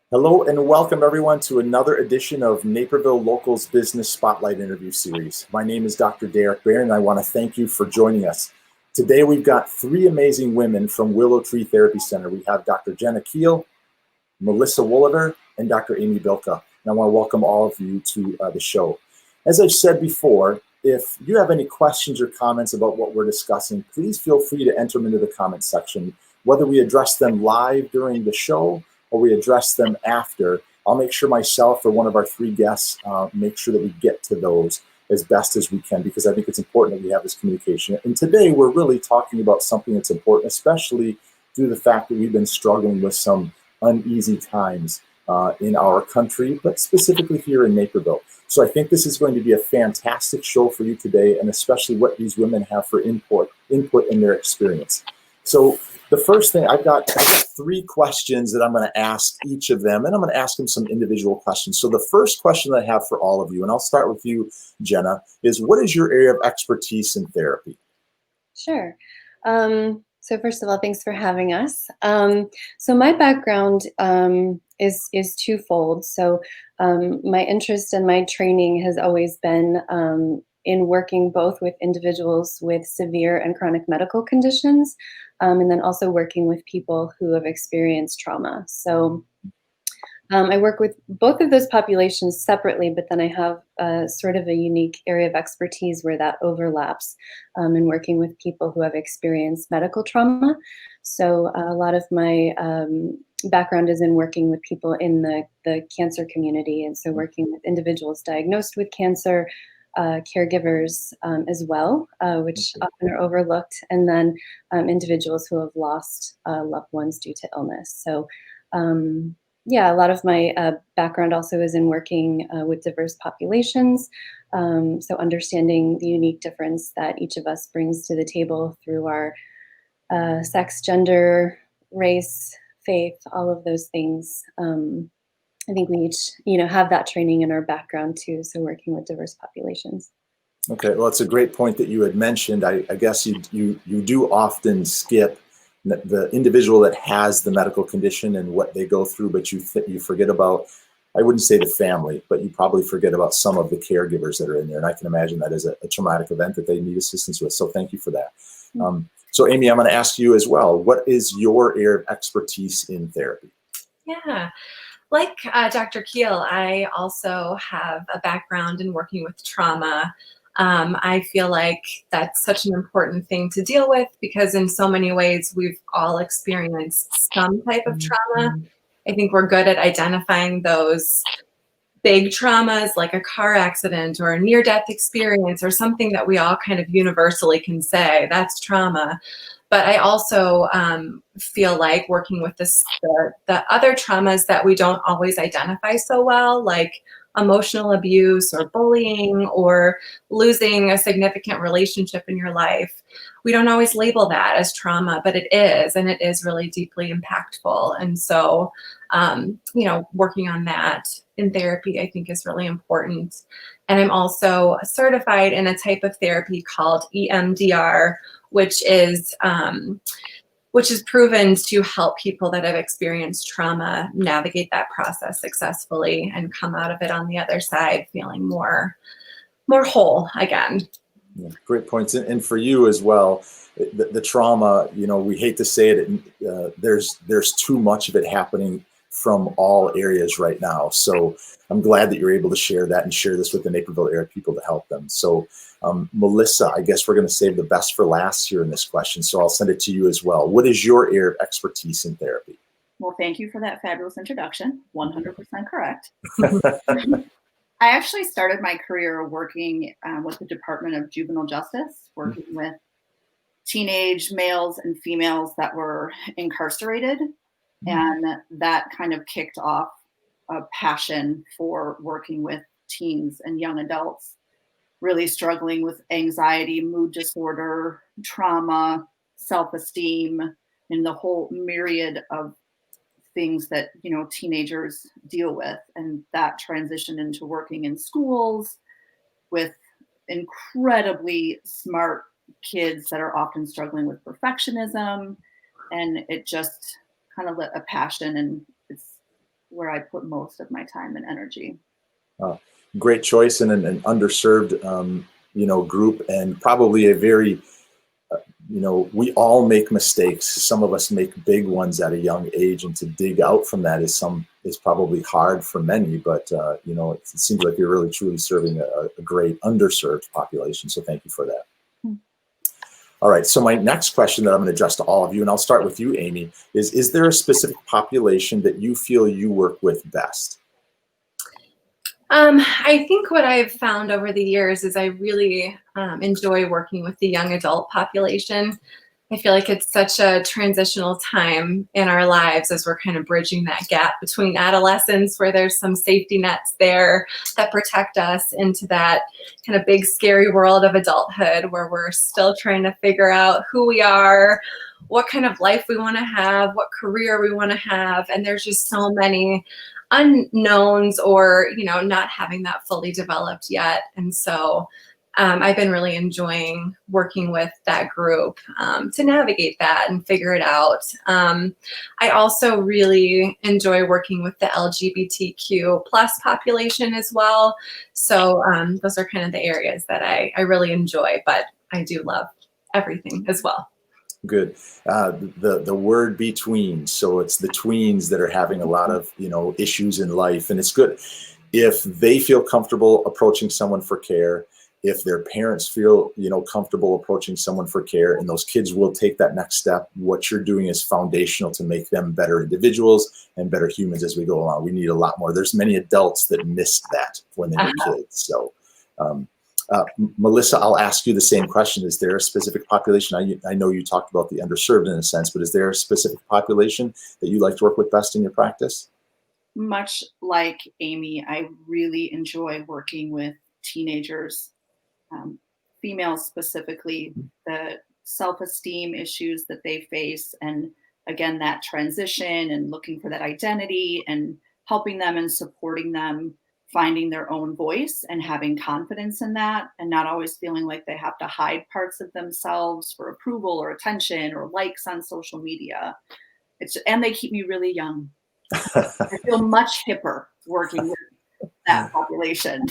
Hello and welcome everyone to another edition of Naperville Locals Business Spotlight Interview Series. My name is Dr. Derek Barron and I want to thank you for joining us. Today we've got three amazing women from Willow Tree Therapy Center. We have Dr. Jenna Kiel, Melissa Woolever, and Dr. Amy Bilka. And I want to welcome all of you to the show. As I've said before, if you have any questions or comments about what we're discussing, please feel free to enter them into the comments section. Whether we address them live during the show or we address them after, I'll make sure myself or one of our three guests make sure that we get to those as best as we can, because I think it's important that we have this communication. And today we're really talking about something that's important, especially due to the fact that we've been struggling with some uneasy times in our country, but specifically here in Naperville. So I think this is going to be a fantastic show for you today, and especially what these women have for input in their experience. So the first thing, I've got three questions that I'm going to ask each of them, and I'm going to ask them some individual questions. So the first question that I have for all of you, and I'll start with you, Jenna, is what is your area of expertise in therapy? Sure. So first of all, thanks for having us. So my background is twofold. So my interest and my training has always been in working both with individuals with severe and chronic medical conditions, and then also working with people who have experienced trauma. So I work with both of those populations separately, but then I have sort of a unique area of expertise where that overlaps in working with people who have experienced medical trauma. So a lot of my background is in working with people in the cancer community, and so working with individuals diagnosed with cancer, caregivers as well, which often are overlooked, and then individuals who have lost loved ones due to illness. So yeah, a lot of my background also is in working with diverse populations, so understanding the unique difference that each of us brings to the table through our sex, gender, race, faith, all of those things. I think we each, have that training in our background too. So working with diverse populations. Okay, well, it's a great point that you had mentioned. I guess you do often skip the individual that has the medical condition and what they go through, but you forget about, I wouldn't say the family, but you probably forget about some of the caregivers that are in there. And I can imagine that is a traumatic event that they need assistance with. So thank you for that. So Amy, I'm going to ask you as well, what is your area of expertise in therapy? Yeah. Like Dr. Kiel, I also have a background in working with trauma. I feel like that's such an important thing to deal with because in so many ways we've all experienced some type of trauma. I think we're good at identifying those big traumas like a car accident or a near-death experience or something that we all kind of universally can say that's trauma. But I also feel like working with the other traumas that we don't always identify so well, like emotional abuse or bullying or losing a significant relationship in your life. We don't always label that as trauma, but it is, and it is really deeply impactful. And so, working on that in therapy, I think is really important. And I'm also certified in a type of therapy called EMDR, which is proven to help people that have experienced trauma navigate that process successfully and come out of it on the other side feeling more whole again. Yeah, great points. And for you as well, the trauma, we hate to say it, there's too much of it happening from all areas right now. So I'm glad that you're able to share that and share this with the Naperville area people to help them. So Melissa, I guess we're going to save the best for last here in this question. So I'll send it to you as well. What is your area of expertise in therapy? Well, thank you for that fabulous introduction. 100% correct. I actually started my career working with the Department of Juvenile Justice, working with teenage males and females that were incarcerated. And that kind of kicked off a passion for working with teens and young adults, really struggling with anxiety, mood disorder, trauma, self-esteem, and the whole myriad of things that, teenagers deal with. And that transitioned into working in schools with incredibly smart kids that are often struggling with perfectionism. And it just kind of lit a passion, and it's where I put most of my time and energy. Great choice, and an underserved, group, and probably a very, we all make mistakes. Some of us make big ones at a young age, and to dig out from that is probably hard for many. But it seems like you're really truly serving a great underserved population. So thank you for that. All right. So my next question that I'm going to address to all of you, and I'll start with you, Amy, is there a specific population that you feel you work with best? I think what I've found over the years is I really enjoy working with the young adult population. I feel like it's such a transitional time in our lives as we're kind of bridging that gap between adolescence, where there's some safety nets there that protect us, into that kind of big, scary world of adulthood, where we're still trying to figure out who we are, what kind of life we want to have, what career we want to have. And there's just so many unknowns, or not having that fully developed yet. And so I've been really enjoying working with that group to navigate that and figure it out. I also really enjoy working with the LGBTQ plus population as well. So those are kind of the areas that I really enjoy, but I do love everything as well. Good. The word between. So it's the tweens that are having a lot of, issues in life. And it's good if they feel comfortable approaching someone for care, if their parents feel, comfortable approaching someone for care, and those kids will take that next step. What you're doing is foundational to make them better individuals and better humans as we go along. We need a lot more. There's many adults that missed that when they were kids. So, Melissa, I'll ask you the same question. Is there a specific population? I know you talked about the underserved in a sense, but is there a specific population that you like to work with best in your practice? Much like Amy, I really enjoy working with teenagers, females specifically, the self-esteem issues that they face, and again, that transition and looking for that identity, and helping them and supporting them finding their own voice and having confidence in that, and not always feeling like they have to hide parts of themselves for approval or attention or likes on social media. And they keep me really young. I feel much hipper working with that population.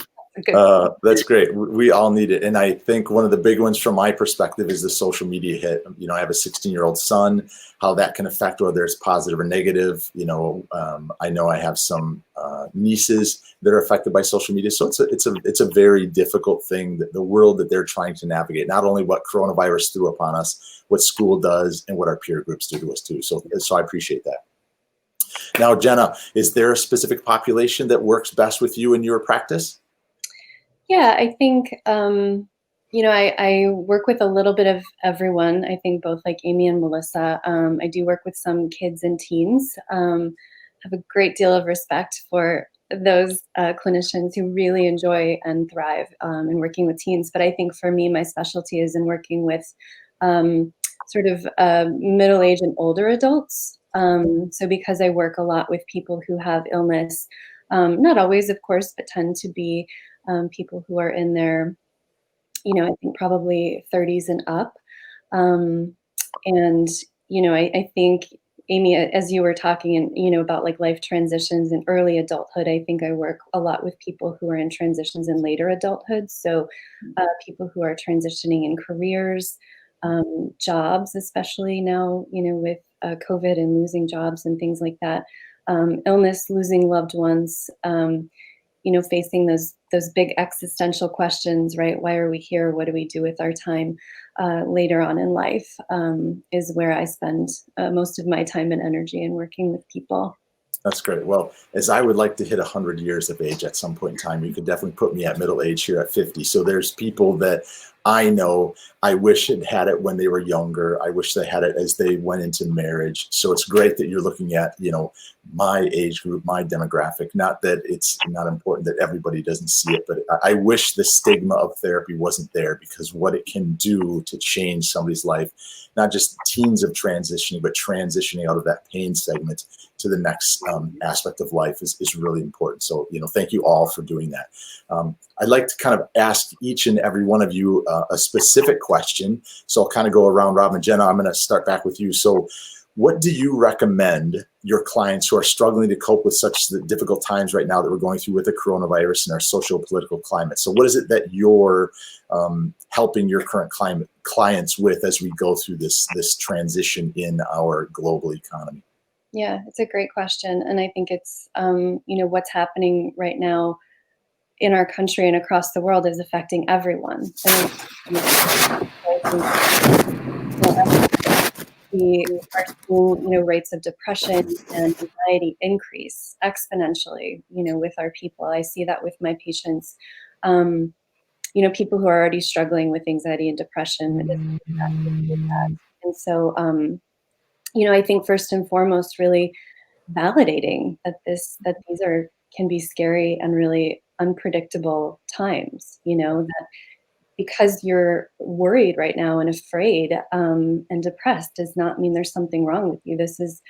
That's great. We all need it. And I think one of the big ones from my perspective is the social media hit. I have a 16-year-old son, how that can affect whether it's positive or negative. I know I have some nieces that are affected by social media. So it's a very difficult thing, that the world that they're trying to navigate, not only what coronavirus threw upon us, what school does, and what our peer groups do to us too. So I appreciate that. Now, Jenna, is there a specific population that works best with you in your practice? Yeah, I think, I work with a little bit of everyone. I think both like Amy and Melissa. I do work with some kids and teens. Have a great deal of respect for those clinicians who really enjoy and thrive in working with teens. But I think for me, my specialty is in working with sort of middle-aged and older adults. So because I work a lot with people who have illness, not always, of course, but tend to be people who are in their, I think probably 30s and up. I think, Amy, as you were talking and, about like life transitions and early adulthood, I think I work a lot with people who are in transitions in later adulthood. So people who are transitioning in careers, jobs, especially now, with COVID and losing jobs and things like that, illness, losing loved ones, facing those big existential questions, right? Why are we here? What do we do with our time later on in life is where I spend most of my time and energy in working with people. That's great. Well, as I would like to hit 100 years of age at some point in time, you could definitely put me at middle age here at 50. So there's people that I know I wish had it when they were younger. I wish they had it as they went into marriage. So it's great that you're looking at, my age group, my demographic. Not that it's not important that everybody doesn't see it, but I wish the stigma of therapy wasn't there, because what it can do to change somebody's life, not just teens of transitioning, but transitioning out of that pain segment to the next aspect of life is really important. So, thank you all for doing that. I'd like to kind of ask each and every one of you a specific question. So I'll kind of go around Robin and Jenna. I'm going to start back with you. So what do you recommend your clients who are struggling to cope with such the difficult times right now that we're going through with the coronavirus and our social political climate. So what is it that you're helping your current clients with as we go through this transition in our global economy? Yeah, it's a great question. And I think it's, what's happening right now in our country and across the world is affecting everyone. We are seeing, rates of depression and anxiety increase exponentially, with our people. I see that with my patients. People who are already struggling with anxiety and depression. And so, I think first and foremost, really validating that these can be scary and really unpredictable times, that because you're worried right now and afraid and depressed does not mean there's something wrong with you. This is,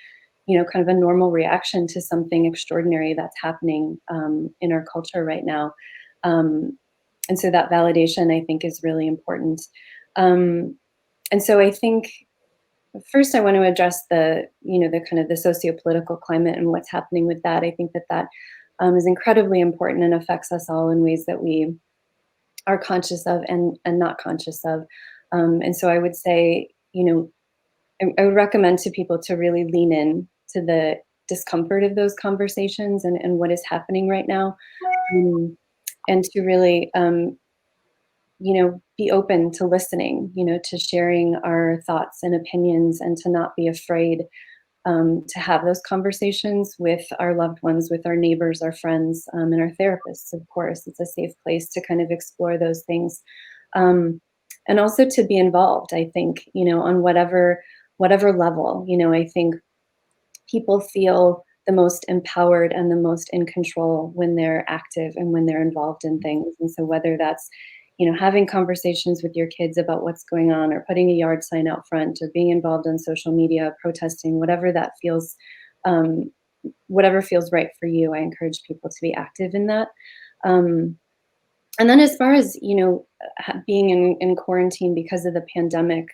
kind of a normal reaction to something extraordinary that's happening in our culture right now. And so that validation, I think, is really important. And so I think first I want to address the kind of the socio-political climate and what's happening with that. I think that is incredibly important and affects us all in ways that we are conscious of and not conscious of. And so I would say, I would recommend to people to really lean in to the discomfort of those conversations and what is happening right now. And to really, be open to listening, to sharing our thoughts and opinions, and to not be afraid to have those conversations with our loved ones, with our neighbors, our friends, and our therapists, of course. It's a safe place to kind of explore those things. And also to be involved, I think, on whatever level. I think people feel the most empowered and the most in control when they're active and when they're involved in things. And so whether that's, having conversations with your kids about what's going on, or putting a yard sign out front, or being involved on social media, protesting, whatever that feels, whatever feels right for you, I encourage people to be active in that. And then as far as, being in quarantine because of the pandemic,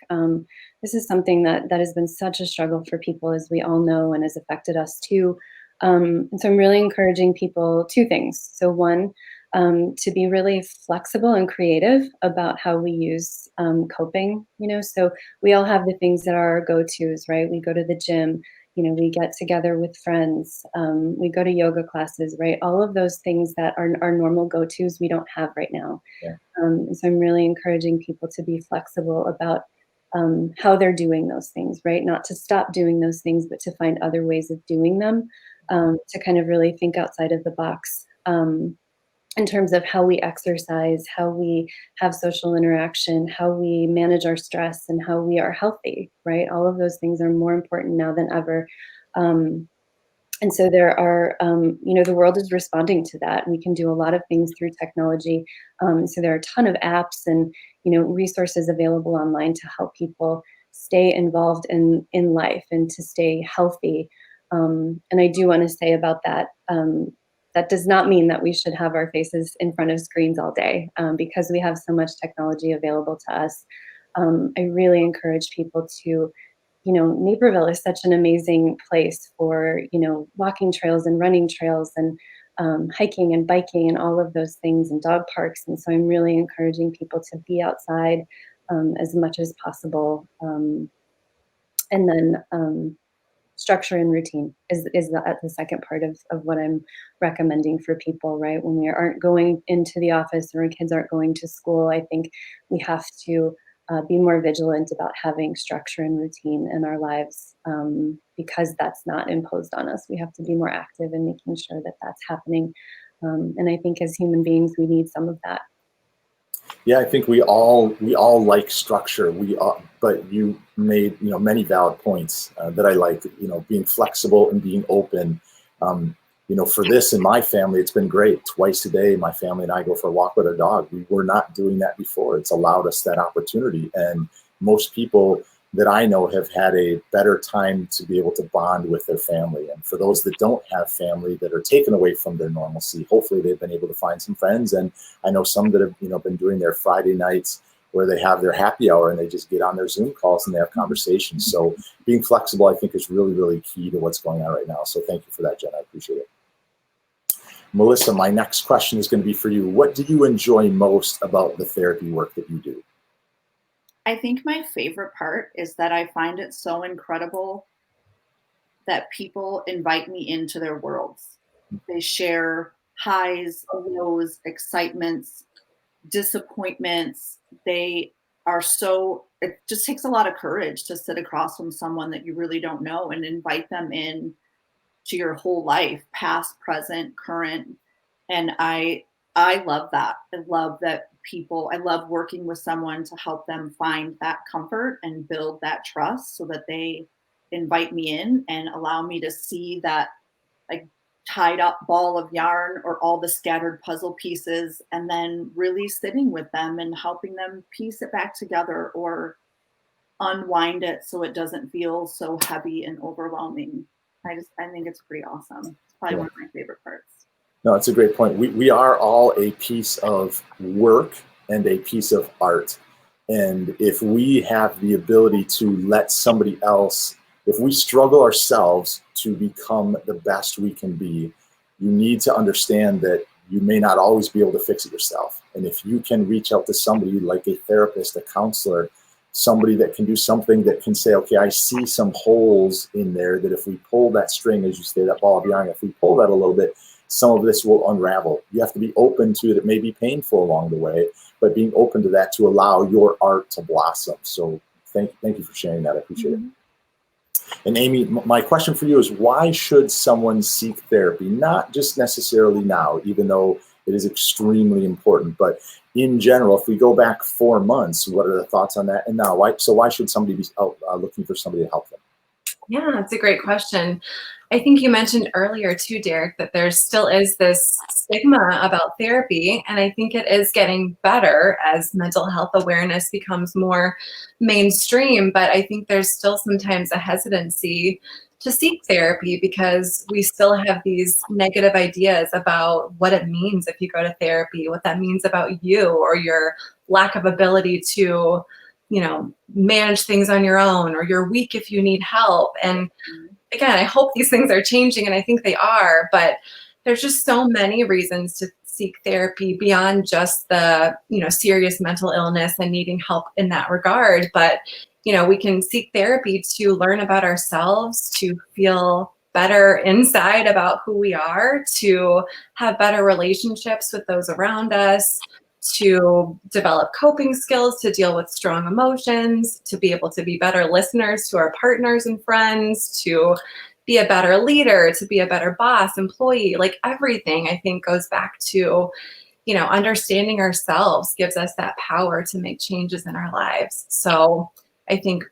this is something that has been such a struggle for people, as we all know, and has affected us too. And so I'm really encouraging people two things. So one, to be really flexible and creative about how we use coping, so we all have the things that are our go-tos, right? We go to the gym, we get together with friends, we go to yoga classes, right? All of those things that are our normal go-tos, we don't have right now. Yeah. And so I'm really encouraging people to be flexible about how they're doing those things, right? Not to stop doing those things, but to find other ways of doing them, to kind of really think outside of the box. In terms of how we exercise, how we have social interaction, how we manage our stress, and how we are healthy, right? All of those things are more important now than ever. And so there are, the world is responding to that. We can do a lot of things through technology. So there are a ton of apps and, resources available online to help people stay involved in life and to stay healthy. And I do want to say about that, that does not mean that we should have our faces in front of screens all day, because we have so much technology available to us. I really encourage people to, Naperville is such an amazing place for, walking trails and running trails and hiking and biking and all of those things, and dog parks. And so I'm really encouraging people to be outside as much as possible. And then structure and routine is the second part of what I'm recommending for people, right? When we aren't going into the office or our kids aren't going to school, I think we have to be more vigilant about having structure and routine in our lives, because that's not imposed on us. We have to be more active in making sure that that's happening. And I think as human beings, we need some of that. Yeah, I think we all like structure. But you made many valid points that I like. Being flexible and being open. For this in my family, it's been great. Twice a day, my family and I go for a walk with our dog. We were not doing that before. It's allowed us that opportunity. And most people that I know have had a better time to be able to bond with their family. And for those that don't have family, that are taken away from their normalcy, hopefully they've been able to find some friends. And I know some that have been doing their Friday nights where they have their happy hour and they just get on their Zoom calls and they have conversations. So being flexible, I think, is really, really key to what's going on right now. So thank you for that, Jenna. I appreciate it. Melissa, my next question is going to be for you. What do you enjoy most about the therapy work that you do? I think my favorite part is that I find it so incredible that people invite me into their worlds. They share highs, lows, excitements, disappointments. They are so, it just takes a lot of courage to sit across from someone that you really don't know and invite them in to your whole life, past, present, current. And I love that. I love that I love working with someone to help them find that comfort and build that trust so that they invite me in and allow me to see that like tied up ball of yarn or all the scattered puzzle pieces, and then really sitting with them and helping them piece it back together or unwind it so it doesn't feel so heavy and overwhelming. I think it's pretty awesome. It's probably one of my favorite parts. No, it's a great point. We are all a piece of work and a piece of art. And if we have the ability to let somebody else, if we struggle ourselves to become the best we can be, you need to understand that you may not always be able to fix it yourself. And if you can reach out to somebody like a therapist, a counselor, somebody that can do something that can say, okay, I see some holes in there that if we pull that string, as you say, that ball of yarn, if we pull that a little bit, some of this will unravel. You have to be open to it. It may be painful along the way, but being open to that to allow your art to blossom. So thank you for sharing that. I appreciate it. And Amy, my question for you is, why should someone seek therapy? Not just necessarily now, even though it is extremely important, but in general, if we go back 4 months, what are the thoughts on that? And now, why should somebody be out looking for somebody to help them? Yeah, that's a great question. I think you mentioned earlier too, Derek, that there still is this stigma about therapy, and I think it is getting better as mental health awareness becomes more mainstream, but I think there's still sometimes a hesitancy to seek therapy because we still have these negative ideas about what it means if you go to therapy, what that means about you or your lack of ability to, manage things on your own, or you're weak if you need help. And again, I hope these things are changing, and I think they are, but there's just so many reasons to seek therapy beyond just the, serious mental illness and needing help in that regard. But, we can seek therapy to learn about ourselves, to feel better inside about who we are, to have better relationships with those around us, to develop coping skills, to deal with strong emotions, to be able to be better listeners to our partners and friends, to be a better leader, to be a better boss, employee. Like everything, I think, goes back to, understanding ourselves gives us that power to make changes in our lives. So I think,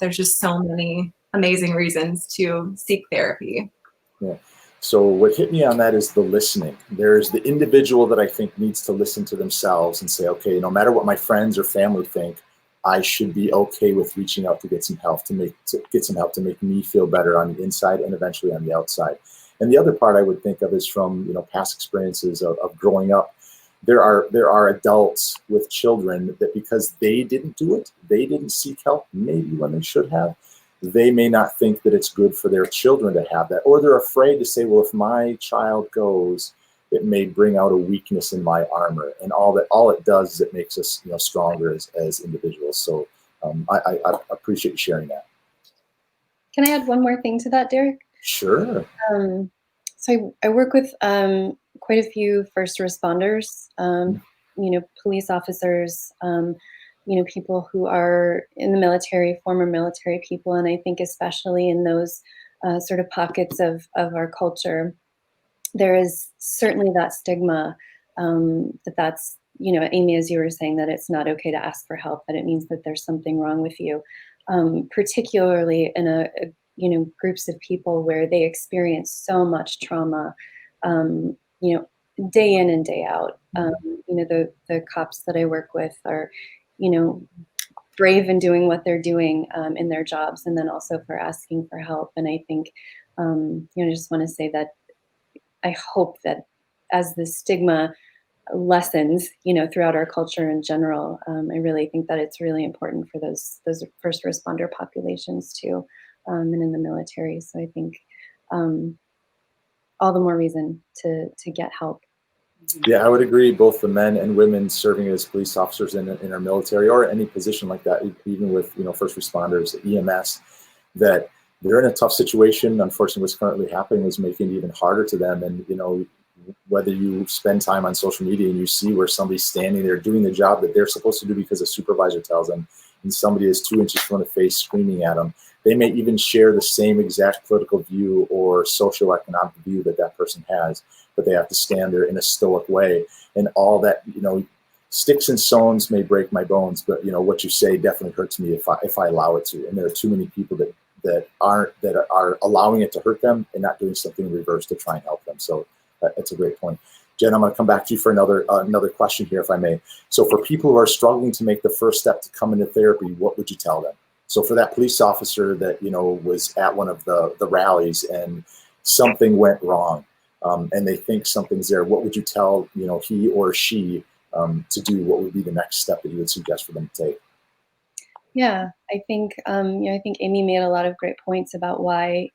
there's just so many amazing reasons to seek therapy. Yeah. So what hit me on that is the listening. There's the individual that I think needs to listen to themselves and say, okay, no matter what my friends or family think, I should be okay with reaching out to get some help, to make me feel better on the inside and eventually on the outside. And the other part I would think of is from past experiences of growing up. There are adults with children that because they didn't do it, they didn't seek help maybe when they should have, they may not think that it's good for their children to have that, or they're afraid to say, well, if my child goes, it may bring out a weakness in my armor, and all it does is it makes us stronger as individuals. So I appreciate you sharing that. Can I add one more thing to that, Derek? Sure. So I work with quite a few first responders, police officers, people who are in the military, former military people, and I think especially in those sort of pockets of our culture, there is certainly that stigma that's, Amy, as you were saying, that it's not okay to ask for help, that it means that there's something wrong with you, particularly in a groups of people where they experience so much trauma, day in and day out. The cops that I work with are, brave in doing what they're doing in their jobs, and then also for asking for help. And I think, I just want to say that I hope that as the stigma lessons, throughout our culture in general. I really think that it's really important for those first responder populations too, and in the military. So I think all the more reason to get help. Yeah, I would agree. Both the men and women serving as police officers in our military or any position like that, even with first responders, EMS, that they're in a tough situation. Unfortunately, what's currently happening is making it even harder to them. And whether you spend time on social media and you see where somebody's standing there doing the job that they're supposed to do because a supervisor tells them, and somebody is 2 inches from the face screaming at them, they may even share the same exact political view or socioeconomic view that person has, but they have to stand there in a stoic way. And all that, sticks and stones may break my bones, but what you say definitely hurts me if I allow it to. And there are too many people that are allowing it to hurt them and not doing something in reverse to try and help them. So that's a great point. Jen, I'm going to come back to you for another question here, if I may. So for people who are struggling to make the first step to come into therapy, what would you tell them? So for that police officer that, was at one of the rallies and something went wrong, and they think something's there, what would you tell, he or she to do? What would be the next step that you would suggest for them to take? Yeah, I think I think Amy made a lot of great points about why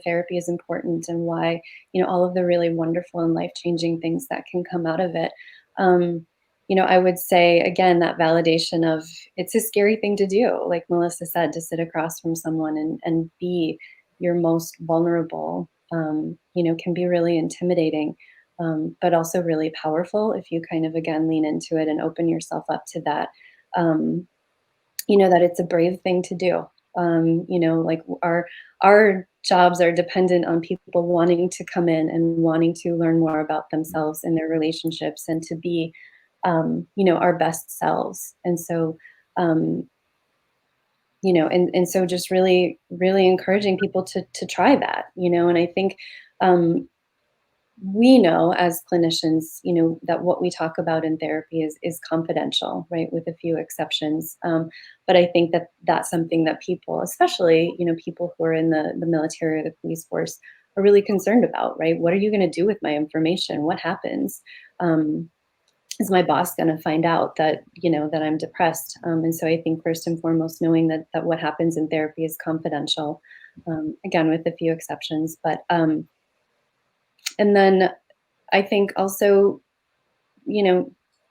therapy is important and why all of the really wonderful and life-changing things that can come out of it. I would say again that validation of it's a scary thing to do, like Melissa said, to sit across from someone and be your most vulnerable. Can be really intimidating, but also really powerful if you kind of again lean into it and open yourself up to that. That it's a brave thing to do. Like our jobs are dependent on people wanting to come in and wanting to learn more about themselves and their relationships and to be, our best selves. And so, and so just really, really encouraging people to try that, and I think, we know as clinicians, that what we talk about in therapy is confidential, right, with a few exceptions. But I think that that's something that people, especially, people who are in the military or the police force, are really concerned about, right? What are you going to do with my information? What happens? Is my boss going to find out that, that I'm depressed? And so I think first and foremost, knowing that what happens in therapy is confidential, again, with a few exceptions, but and then I think also,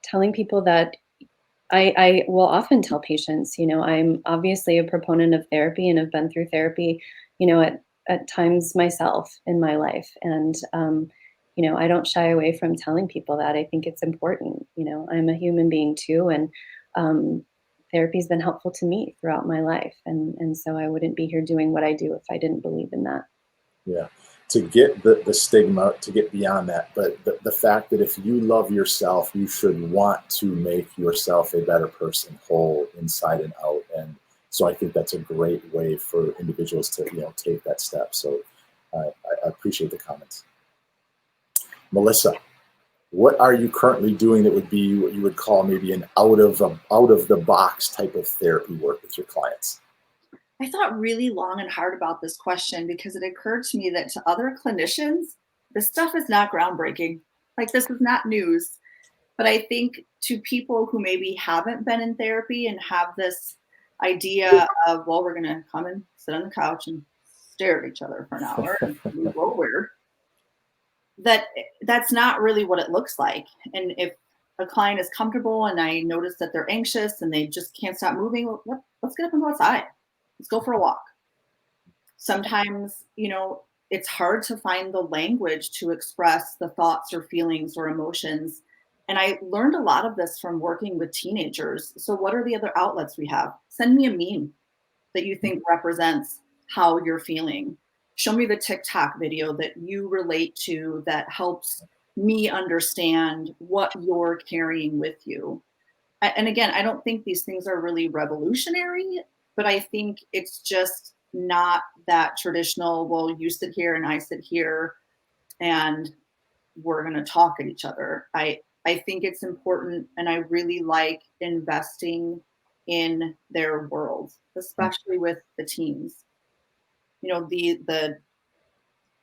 telling people that I will often tell patients, I'm obviously a proponent of therapy and have been through therapy, at times myself in my life. And, I don't shy away from telling people that. I think it's important. I'm a human being too. And therapy's been helpful to me throughout my life. And so I wouldn't be here doing what I do if I didn't believe in that. Yeah. To get the stigma, to get beyond that, but the fact that if you love yourself, you should want to make yourself a better person, whole inside and out. And so I think that's a great way for individuals to take that step. So I appreciate the comments. Melissa, what are you currently doing that would be what you would call maybe an out of the box type of therapy work with your clients? I thought really long and hard about this question because it occurred to me that to other clinicians, this stuff is not groundbreaking. Like this is not news. But I think to people who maybe haven't been in therapy and have this idea of, well, we're going to come and sit on the couch and stare at each other for an hour and be a little weird, that's not really what it looks like. And if a client is comfortable and I notice that they're anxious and they just can't stop moving, well, let's get up and go outside. Let's go for a walk. Sometimes, it's hard to find the language to express the thoughts or feelings or emotions. And I learned a lot of this from working with teenagers. So what are the other outlets we have? Send me a meme that you think represents how you're feeling. Show me the TikTok video that you relate to that helps me understand what you're carrying with you. And again, I don't think these things are really revolutionary, but I think it's just not that traditional, well, you sit here and I sit here and we're going to talk at each other. I think it's important, and I really like investing in their world, especially with the teens. The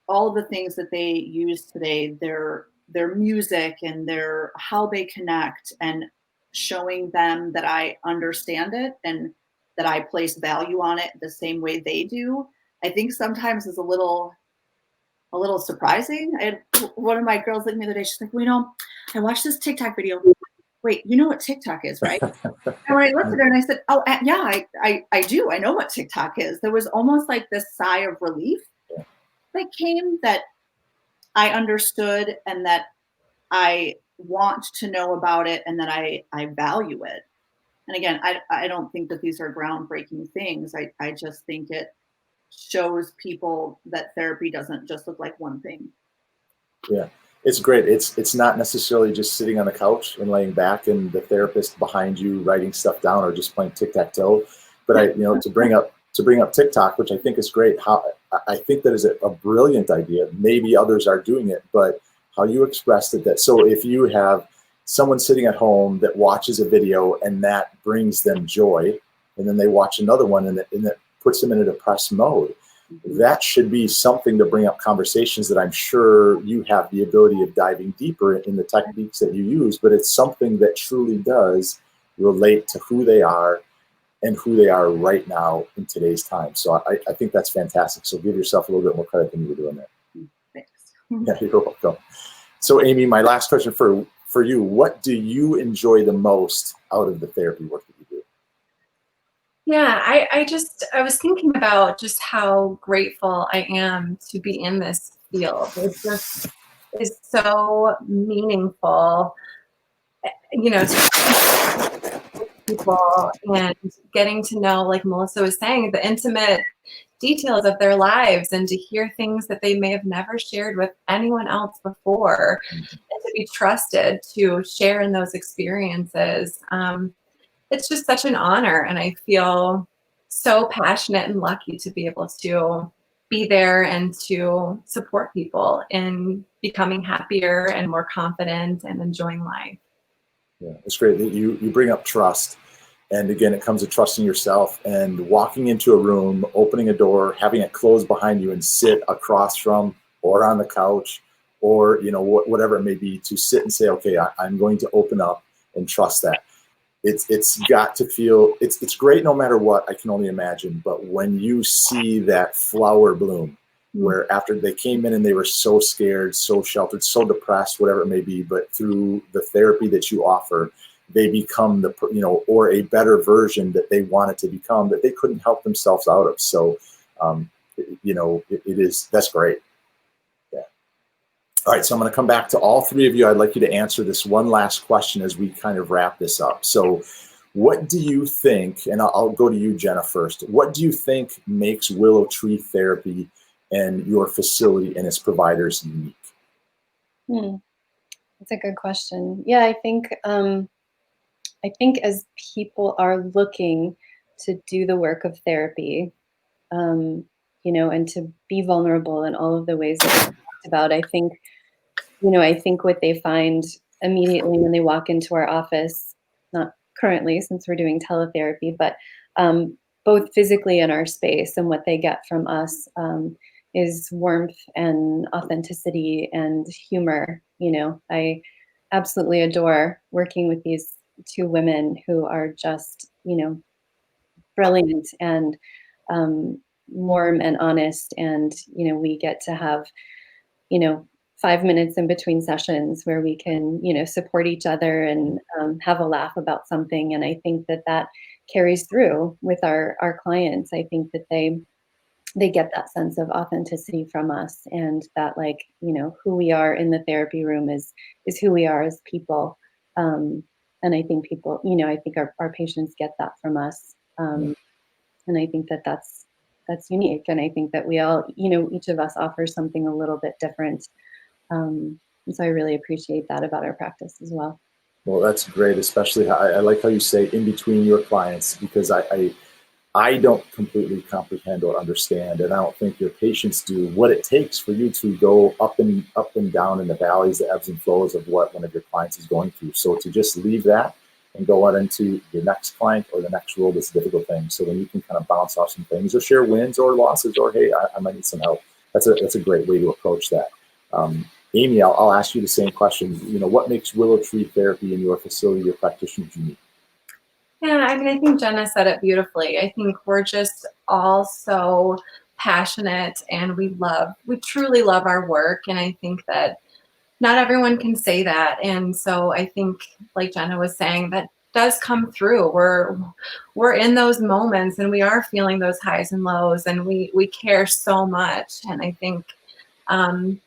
all of the things that they use today, they're their music and their how they connect, and showing them that I understand it and that I place value on it the same way they do, I think sometimes is a little surprising. I had one of my girls like me the other day, she's like, I watched this TikTok video. Wait, you know what TikTok is, right? And when I looked at her and I said, oh, yeah, I do. I know what TikTok is. There was almost like this sigh of relief that came, that I understood and that I want to know about it and that I value it. And again, I don't think that these are groundbreaking things. I just think it shows people that therapy doesn't just look like one thing. Yeah, it's great. It's not necessarily just sitting on the couch and laying back and the therapist behind you writing stuff down or just playing tic-tac-toe. But to bring up TikTok, which I think is great. I think that is a brilliant idea. Maybe others are doing it, but how you expressed it, that so if you have someone sitting at home that watches a video and that brings them joy, and then they watch another one and it puts them in a depressed mode, that should be something to bring up conversations that I'm sure you have the ability of diving deeper in the techniques that you use, but it's something that truly does relate to who they are and who they are right now in today's time. So I think that's fantastic. So give yourself a little bit more credit than you were doing there. Thanks. Yeah, you're welcome. So Amy, my last question for you, what do you enjoy the most out of the therapy work that you do? Yeah, I was thinking about just how grateful I am to be in this field. It just is so meaningful, to people and getting to know, like Melissa was saying, the intimate details of their lives and to hear things that they may have never shared with anyone else before, and to be trusted to share in those experiences. It's just such an honor, and I feel so passionate and lucky to be able to be there and to support people in becoming happier and more confident and enjoying life. Yeah, it's great that you bring up trust. And again, it comes to trusting yourself and walking into a room, opening a door, having it close behind you and sit across from or on the couch or, whatever it may be, to sit and say, okay, I'm going to open up and trust that. It's got to feel, it's great no matter what, I can only imagine. But when you see that flower bloom, where after they came in and they were so scared, so sheltered, so depressed, whatever it may be, but through the therapy that you offer, they become or a better version that they wanted to become that they couldn't help themselves out of. So, that's great. Yeah. All right. So I'm going to come back to all three of you. I'd like you to answer this one last question as we kind of wrap this up. So what do you think, and I'll go to you, Jenna, first. What do you think makes Willow Tree Therapy and your facility and its providers unique? That's a good question. Yeah, I think as people are looking to do the work of therapy, and to be vulnerable in all of the ways that we talked about, I think what they find immediately when they walk into our office, not currently since we're doing teletherapy, but both physically in our space, and what they get from us is warmth and authenticity and humor. I absolutely adore working with these two women who are just, brilliant and warm and honest. And, we get to have, 5 minutes in between sessions where we can, support each other and have a laugh about something. And I think that carries through with our clients. I think that they get that sense of authenticity from us, and that who we are in the therapy room is who we are as people. And I think people, I think our patients get that from us. And I think that's unique. And I think that we all, each of us offers something a little bit different. And so I really appreciate that about our practice as well. Well, that's great. Especially I like how you say in between your clients, because I don't completely comprehend or understand, and I don't think your patients do, what it takes for you to go up and down in the valleys, the ebbs and flows of what one of your clients is going through. So to just leave that and go out into your next client or the next role is a difficult thing. So when you can kind of bounce off some things or share wins or losses or, hey, I might need some help. That's a great way to approach that. Amy, I'll ask you the same question. What makes Willow Tree Therapy in your facility, your practitioners, unique? Yeah, I mean, I think Jenna said it beautifully. I think we're just all so passionate, and we truly love our work. And I think that not everyone can say that. And so I think, like Jenna was saying, that does come through. We're in those moments, and we are feeling those highs and lows, and we care so much. And I think, I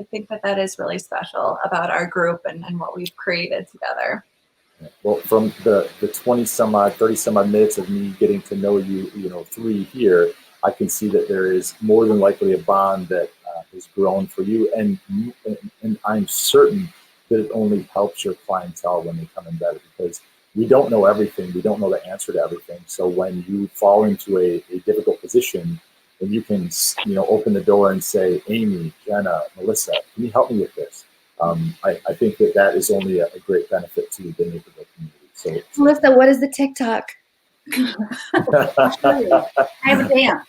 think that is really special about our group and what we've created together. Well, from the 20 some odd, 30 some odd minutes of me getting to know you, three here, I can see that there is more than likely a bond that has grown for you. And I'm certain that it only helps your clientele when they come in better, because we don't know everything. We don't know the answer to everything. So when you fall into a difficult position, and you can, open the door and say, Amy, Jenna, Melissa, can you help me with this? I think that is only a great benefit to the Naperville community. So, Melissa, what is the TikTok? I have a dance.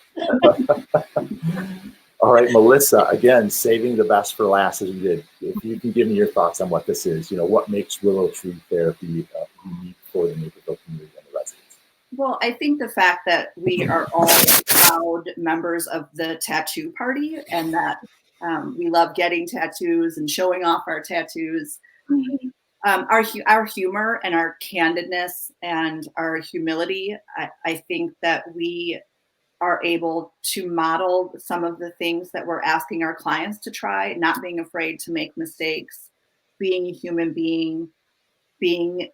All right, Melissa, again, saving the best for last as you did. If you can give me your thoughts on what this is, what makes Willow Tree Therapy unique for the Naperville community and the residents? Well, I think the fact that we are all proud members of the tattoo party, and that we love getting tattoos and showing off our tattoos. Our humor and our candidness and our humility, I think that we are able to model some of the things that we're asking our clients to try, not being afraid to make mistakes, being a human being, being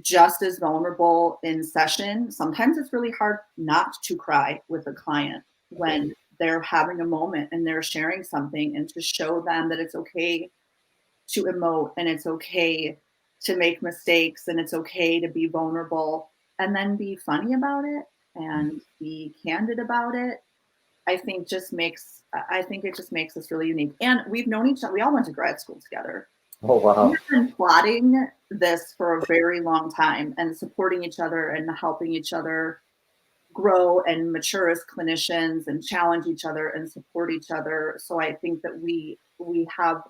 just as vulnerable in session. Sometimes it's really hard not to cry with a client when they're having a moment and they're sharing something, and to show them that it's okay to emote, and it's okay to make mistakes, and it's okay to be vulnerable, and then be funny about it and be candid about it. I think it just makes us really unique. And we've known each other. We all went to grad school together. Oh, wow. We've been plotting this for a very long time, and supporting each other and helping each other grow and mature as clinicians, and challenge each other and support each other. So I think that we have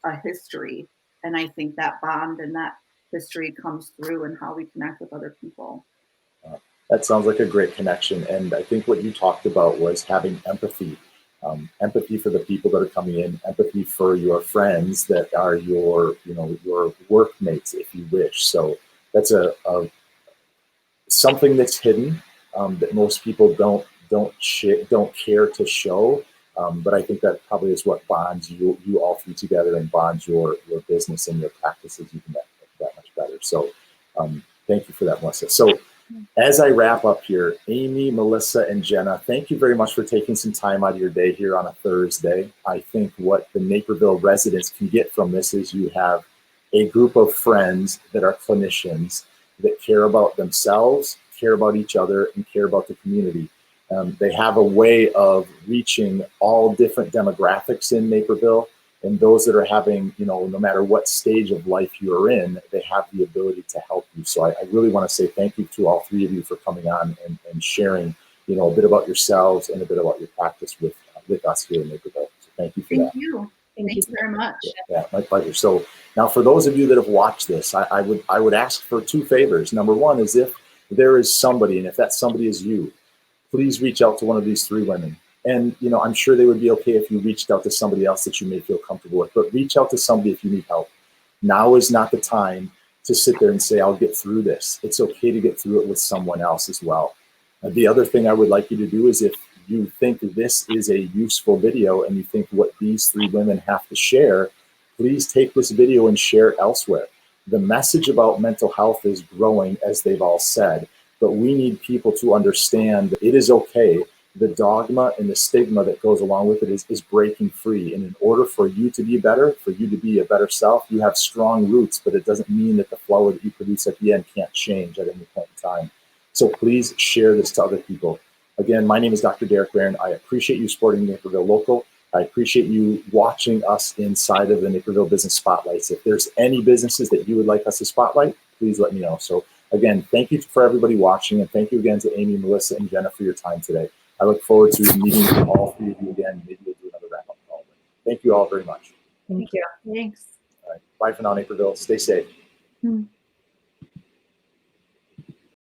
a history, and I think that bond and that history comes through in how we connect with other people. That sounds like a great connection. And I think what you talked about was having empathy. Empathy for the people that are coming in, empathy for your friends that are your workmates, if you wish. So that's something that's hidden, that most people don't care to show. But I think that probably is what bonds you all three together, and bonds your business and your practices even that much better. So thank you for that, Melissa. So as I wrap up here, Amy, Melissa, and Jenna, thank you very much for taking some time out of your day here on a Thursday. I think what the Naperville residents can get from this is you have a group of friends that are clinicians that care about themselves, care about each other, and care about the community. They have a way of reaching all different demographics in Naperville, and those that are having, no matter what stage of life you're in, they have the ability to help you. So I really want to say thank you to all three of you for coming on and sharing, a bit about yourselves and a bit about your practice with us here in Naperville. So thank you for that. Thank you very much. Yeah, my pleasure. So now for those of you that have watched this, I would ask for two favors. Number one is, if there is somebody, and if that somebody is you, please reach out to one of these three women. And, I'm sure they would be okay if you reached out to somebody else that you may feel comfortable with, but reach out to somebody if you need help. Now is not the time to sit there and say, I'll get through this. It's okay to get through it with someone else as well. The other thing I would like you to do is, if you think this is a useful video and you think what these three women have to share, please take this video and share it elsewhere. The message about mental health is growing, as they've all said, but we need people to understand that it is okay. The dogma and the stigma that goes along with it is breaking free. And in order for you to be better, for you to be a better self, you have strong roots, but it doesn't mean that the flower that you produce at the end can't change at any point in time. So please share this to other people. Again, my name is Dr. Derek Barron. I appreciate you supporting Naperville Local. I appreciate you watching us inside of the Naperville Business Spotlights. If there's any businesses that you would like us to spotlight, please let me know. So again, thank you for everybody watching, and thank you again to Amy, Melissa, and Jenna for your time today. I look forward to meeting all three of you again. Maybe we'll do another wrap-up call. Thank you all very much. Thank you. Thanks. All right. Bye for now, Naperville. Stay safe.